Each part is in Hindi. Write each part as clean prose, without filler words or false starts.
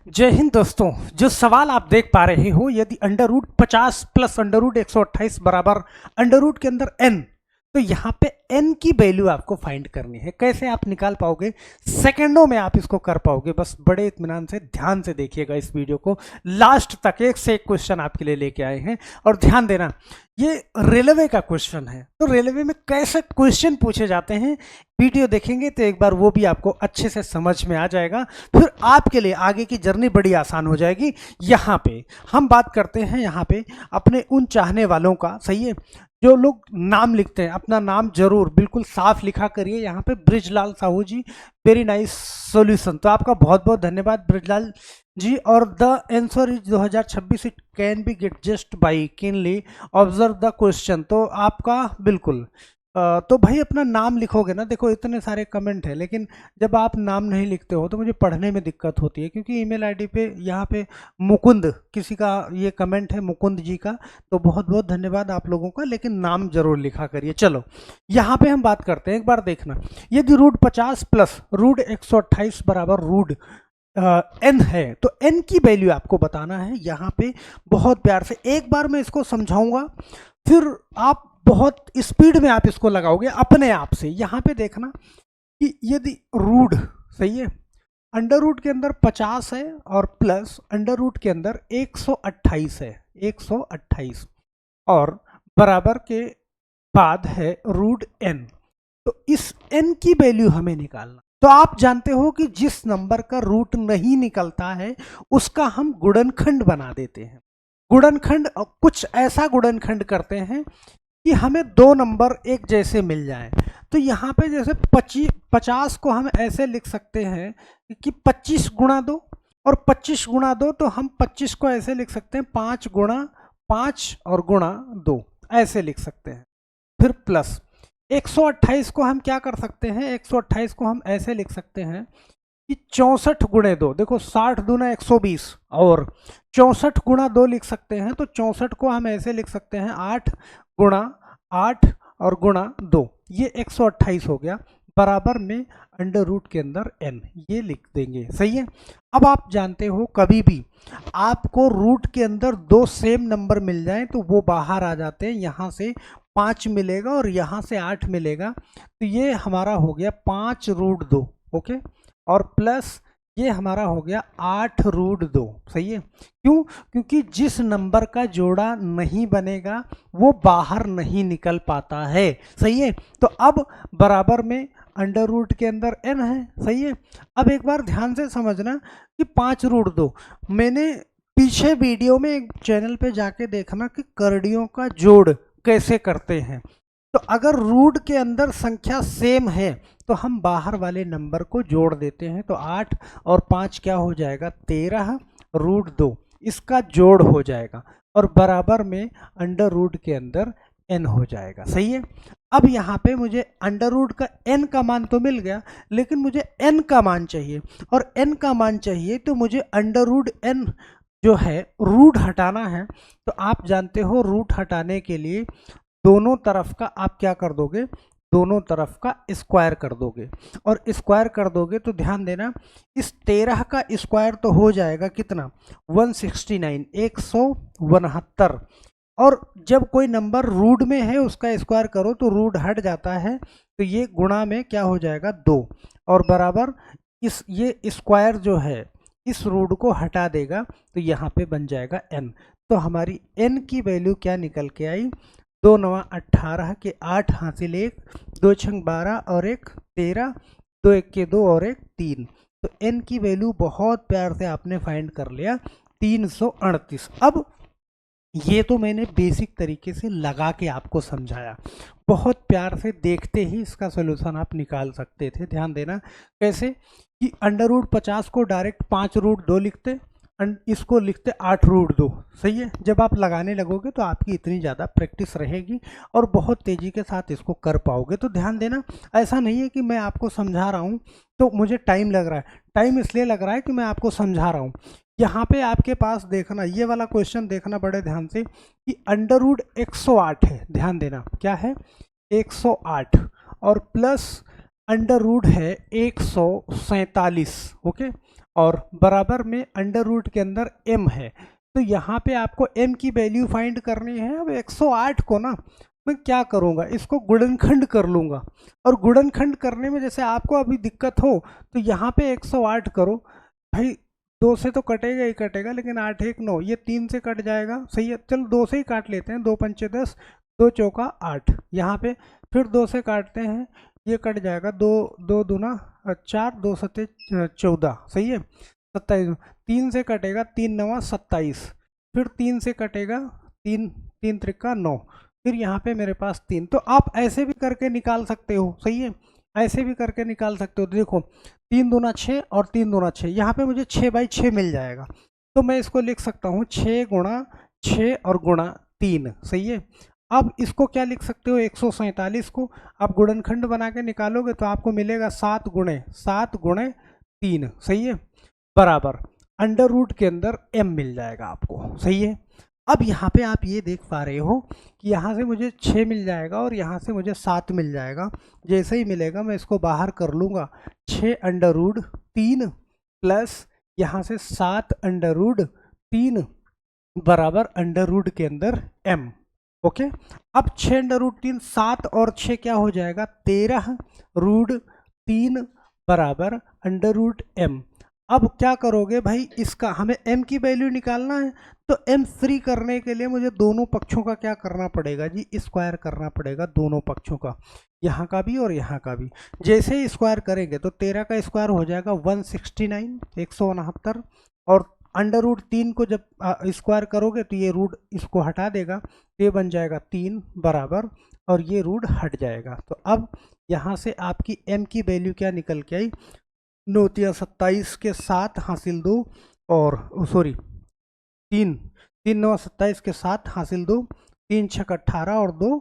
जय हिंद दोस्तों। जो सवाल आप देख पा रहे हो, यदि under root 50 plus under root 128 बराबर अंडर रूट के अंदर n, तो यहाँ पे n की वैल्यू आपको फाइंड करनी है। कैसे आप निकाल पाओगे? सेकंडों में आप इसको कर पाओगे। बस बड़े इत्मीनान से ध्यान से देखिएगा इस वीडियो को लास्ट तक। एक से एक क्वेश्चन आपके लिए लेके आए हैं और ध्यान देना, ये रेलवे का क्वेश्चन है। तो रेलवे में कैसे क्वेश्चन पूछे जाते हैं, वीडियो देखेंगे तो एक बार वो भी आपको अच्छे से समझ में आ जाएगा। फिर आपके लिए आगे की जर्नी बड़ी आसान हो जाएगी। यहाँ पे हम बात करते हैं, यहाँ पे अपने उन चाहने वालों का, सही है, जो लोग नाम लिखते हैं अपना नाम जरूर बिल्कुल साफ लिखा करिए। यहाँ पे ब्रिजलाल साहू जी, वेरी नाइस सॉल्यूशन। तो आपका बहुत बहुत धन्यवाद ब्रिजलाल जी। और the answer is 2026 it can be get just by keenly observe the question. तो आपका बिल्कुल तो भाई अपना नाम लिखोगे ना। देखो इतने सारे कमेंट है, लेकिन जब आप नाम नहीं लिखते हो तो मुझे पढ़ने में दिक्कत होती है, क्योंकि ईमेल आईडी पे यहाँ पे मुकुंद किसी का ये कमेंट है, मुकुंद जी का। तो बहुत बहुत धन्यवाद आप लोगों का, लेकिन नाम जरूर लिखा करिए। चलो यहाँ पे हम बात करते हैं, एक बार देखना। यदि रूट 50 प्लस रूट 128 बराबर रूट n है, तो n की वैल्यू आपको बताना है। यहाँ पे बहुत प्यार से एक बार मैं इसको समझाऊंगा, फिर आप बहुत स्पीड में आप इसको लगाओगे अपने आप से। यहाँ पे देखना कि यदि रूट, सही है, अंडर रूट के अंदर 50 है और प्लस अंडर रूट के अंदर 128 है, 128 और बराबर के बाद है रूट n। तो इस n की वैल्यू हमें निकालना। तो आप जानते हो कि जिस नंबर का रूट नहीं निकलता है उसका हम गुणनखंड बना देते हैं। गुणनखंड कुछ ऐसा गुणनखंड करते हैं कि हमें दो नंबर एक जैसे मिल जाएं। तो यहाँ पे जैसे 50 को हम ऐसे लिख सकते हैं कि 25 गुणा 2 और 25 गुणा 2, तो हम 25 को ऐसे लिख सकते हैं 5 गुणा 5 और गुणा 2, ऐसे लिख सकते हैं। फिर प्लस 128 को हम क्या कर सकते हैं, 128 को हम ऐसे लिख सकते हैं कि 64 गुणे 2, देखो 60 दूना 120, और 64 गुणा 2 लिख सकते हैं। तो 64 को हम ऐसे लिख सकते हैं 8 गुणा 8 और गुणा 2, ये 128 हो गया, बराबर में अंडर रूट के अंदर n, ये लिख देंगे। सही है। अब आप जानते हो कभी भी आपको रूट के अंदर दो सेम नंबर मिल जाएं तो वो बाहर आ जाते हैं। यहाँ से 5 मिलेगा और यहाँ से 8 मिलेगा, तो ये हमारा हो गया 5 रूट 2, ओके, और प्लस ये हमारा हो गया 8 रूट 2। सही है। क्यों? क्योंकि जिस नंबर का जोड़ा नहीं बनेगा वो बाहर नहीं निकल पाता है। सही है। तो अब बराबर में अंडर रूट के अंदर n है। सही है। अब एक बार ध्यान से समझना कि 5 रूट 2, मैंने पीछे वीडियो में एक चैनल पे जाके देखना कि करड़ियों का जोड़ कैसे करते हैं। तो अगर रूट के अंदर संख्या सेम है तो हम बाहर वाले नंबर को जोड़ देते हैं। तो 8 और 5 क्या हो जाएगा, 13 रूट 2, इसका जोड़ हो जाएगा और बराबर में अंडर रूट के अंदर n हो जाएगा। सही है। अब यहाँ पे मुझे अंडर रूट का n का मान तो मिल गया, लेकिन मुझे n का मान चाहिए, और n का मान चाहिए तो मुझे अंडर रूट n जो है रूट हटाना है। तो आप जानते हो रूट हटाने के लिए दोनों तरफ का आप क्या कर दोगे, दोनों तरफ का स्क्वायर कर दोगे, और स्क्वायर कर दोगे तो ध्यान देना इस 13 का स्क्वायर तो हो जाएगा कितना, 169, 169। और जब कोई नंबर रूट में है उसका स्क्वायर करो तो रूट हट जाता है, तो ये गुणा में क्या हो जाएगा 2, और बराबर इस ये स्क्वायर जो है इस रूट को हटा देगा, तो यहाँ पे बन जाएगा n। तो हमारी n की वैल्यू क्या निकल के आई, 2 9 18 के 8 हासिल 1, 2 6 12 और 1 13, 2 1 के 2 और 1 3। तो n की वैल्यू बहुत प्यार से आपने फाइंड कर लिया, 338। अब ये तो मैंने बेसिक तरीके से लगा के आपको समझाया, बहुत प्यार से देखते ही इसका सॉल्यूशन आप निकाल सकते थे। ध्यान देना कैसे कि अंडर रूट 50 को डायरेक्ट 5 रूट 2 लिखते, इसको लिखते 8 रूट 2। सही है। जब आप लगाने लगोगे तो आपकी इतनी ज़्यादा प्रैक्टिस रहेगी और बहुत तेज़ी के साथ इसको कर पाओगे। तो ध्यान देना, ऐसा नहीं है कि मैं आपको समझा रहा हूँ तो मुझे टाइम लग रहा है, टाइम इसलिए लग रहा है कि मैं आपको समझा रहा हूँ। यहाँ पे आपके पास देखना, ये वाला क्वेश्चन देखना बड़े ध्यान से कि अंडर रूट 108 है। ध्यान देना क्या है, 108 और प्लस अंडर रूट है 147, ओके, और बराबर में अंडर रूट के अंदर m है। तो यहाँ पे आपको m की वैल्यू फाइंड करनी है। अब 108 को ना मैं क्या करूँगा, इसको गुणनखंड कर लूँगा, और गुणनखंड करने में जैसे आपको अभी दिक्कत हो तो यहाँ पे 108 करो भाई, 2 से तो कटेगा ही कटेगा, लेकिन 8 1 9, ये 3 से कट जाएगा, सही है, चलो 2 से ही काट लेते हैं, 2 पंचे 10, 2 चौका 8, यहाँ पे फिर 2 से काटते हैं, ये कट जाएगा, 2 2 दूना 4, 2 सत्ते 14, सही है, 27, 3 से कटेगा, 3 9 27, फिर 3 से कटेगा, 3 3 त्रिका 9, फिर यहाँ पे मेरे पास 3। तो आप ऐसे भी करके निकाल सकते हो, सही है, ऐसे भी करके निकाल सकते हो। तो देखो 3 दूना 6 और 3 दूना 6, यहाँ पे मुझे 6/6 मिल जाएगा, तो मैं इसको लिख सकता हूँ 6 गुणा 6 और गुणा 3, सही है। अब इसको क्या लिख सकते हो, 147 को आप गुणनखंड बना के निकालोगे तो आपको मिलेगा 7 गुणे 3, सही है, बराबर अंडर रूट के अंदर m मिल जाएगा आपको, सही है। अब यहाँ पे आप ये देख पा रहे हो कि यहाँ से मुझे 6 मिल जाएगा और यहाँ से मुझे 7 मिल जाएगा। जैसे ही मिलेगा मैं इसको बाहर कर लूँगा, 6 अंडर रूट 3 प्लस यहाँ से 7 अंडर रूट 3 बराबर अंडर रूट के अंदर m, ओके। अब 6 अंडर रूट 3, 7 और 6 क्या हो जाएगा, 13 रूट 3 बराबर अंडर रूट m। अब क्या करोगे भाई, इसका हमें m की वैल्यू निकालना है, तो m फ्री करने के लिए मुझे दोनों पक्षों का क्या करना पड़ेगा जी, स्क्वायर करना पड़ेगा दोनों पक्षों का, यहाँ का भी और यहाँ का भी। जैसे ही स्क्वायर करेंगे तो 13 का स्क्वायर हो जाएगा 169, 169, और अंडर रूट 3 को जब स्क्वायर करोगे तो ये रूट इसको हटा देगा, ये बन जाएगा 3 बराबर, और ये रूट हट जाएगा। तो अब यहाँ से आपकी m की वैल्यू क्या निकल के आई, 9 3 27 के 7 हासिल 2, और सॉरी 3 9 27 के 7 हासिल 2, 3 6 18 और 2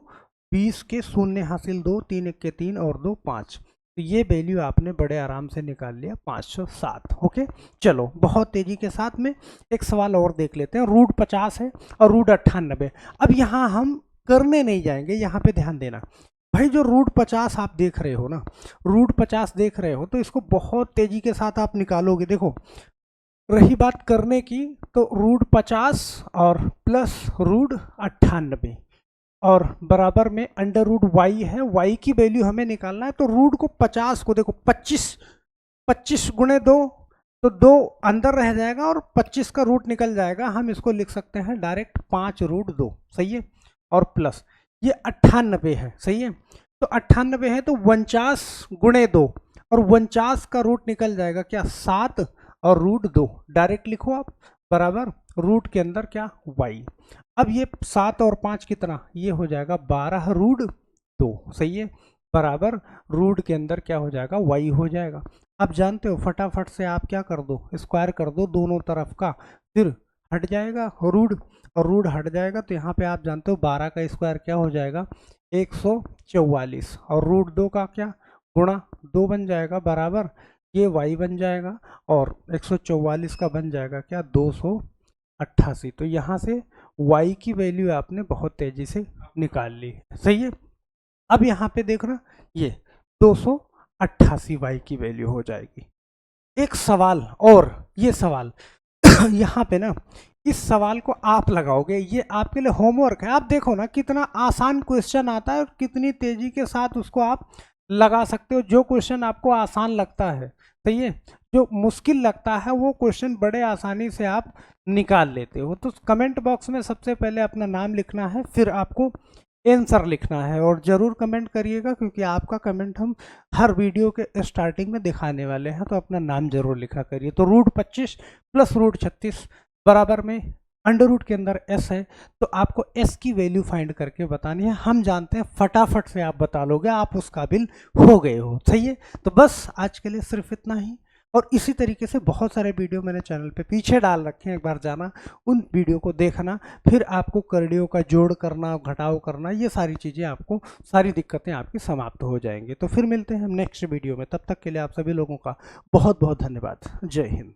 20 के 0 हासिल 2, 3 1 के 3 और 2 5। तो ये वैल्यू आपने बड़े आराम से निकाल लिया, 507, ओके। चलो बहुत तेजी के साथ में एक सवाल और देख लेते हैं। रूट 50 है और रूट 98। अब यहाँ हम करने नहीं जाएंगे, यहाँ पे ध्यान देना भाई, जो रूट 50 आप देख रहे हो ना, रूट 50 देख रहे हो तो इसको बहुत तेजी के साथ आप निकालोगे। देखो रही बात करने की, तो रूट 50 और प्लस रूट 98 और बराबर में अंडर रूट y है, y की वैल्यू हमें निकालना है। तो रूट को 50 को देखो 25 गुणे 2, तो 2 अंदर रह जाएगा और 25 का रूट निकल जाएगा, हम इसको लिख सकते हैं डायरेक्ट 5 रूट 2, सही है, और प्लस ये 98 है, सही है। तो 98 है तो 49 गुणे 2, और 49 का रूट निकल जाएगा क्या, 7 और रूट 2, डायरेक्ट लिखो आप, बराबर रूट के अंदर क्या, y। अब ये 7 और 5 कितना, ये हो जाएगा 12 रूट 2, सही है, बराबर रूट के अंदर क्या हो जाएगा, y हो जाएगा। अब जानते हो फटाफट से आप क्या कर दो, स्क्वायर कर दो दोनों तरफ का, फिर हट जाएगा रूट, और रूट हट जाएगा तो यहाँ पे आप जानते हो 12 का स्क्वायर क्या हो जाएगा, 144, और रूट 2 का क्या गुणा 2 बन जाएगा, बराबर ये y बन जाएगा, और 144 का बन जाएगा क्या, 288। तो यहाँ से y की वैल्यू आपने बहुत तेजी से निकाल ली, सही है। अब यहाँ पे देखना, ये 288 y की वैल्यू हो जाएगी। एक सवाल और, ये सवाल यहाँ पे ना, इस सवाल को आप लगाओगे, ये आपके लिए होमवर्क है। आप देखो ना कितना आसान क्वेश्चन आता है और कितनी तेजी के साथ उसको आप लगा सकते हो। जो क्वेश्चन आपको आसान लगता है, सही है, जो मुश्किल लगता है वो क्वेश्चन बड़े आसानी से आप निकाल लेते हो। तो कमेंट बॉक्स में सबसे पहले अपना नाम लिखना है, फिर आपको आंसर लिखना है, और ज़रूर कमेंट करिएगा क्योंकि आपका कमेंट हम हर वीडियो के स्टार्टिंग में दिखाने वाले हैं। तो अपना नाम जरूर लिखा करिए। तो रूट 25 प्लस रूट 36 बराबर में अंडर रूट के अंदर s है, तो आपको s की वैल्यू फाइंड करके बतानी है। हम जानते हैं फटाफट से आप बता लोगे, आप उस काबिल हो गए हो, सही है। तो बस आज के लिए सिर्फ इतना ही, और इसी तरीके से बहुत सारे वीडियो मैंने चैनल पे पीछे डाल रखे हैं, एक बार जाना उन वीडियो को देखना, फिर आपको करड़ियों का जोड़ करना, घटाव करना, ये सारी चीज़ें आपको, सारी दिक्कतें आपकी समाप्त हो जाएंगी। तो फिर मिलते हैं हम नेक्स्ट वीडियो में, तब तक के लिए आप सभी लोगों का बहुत बहुत धन्यवाद। जय हिंद।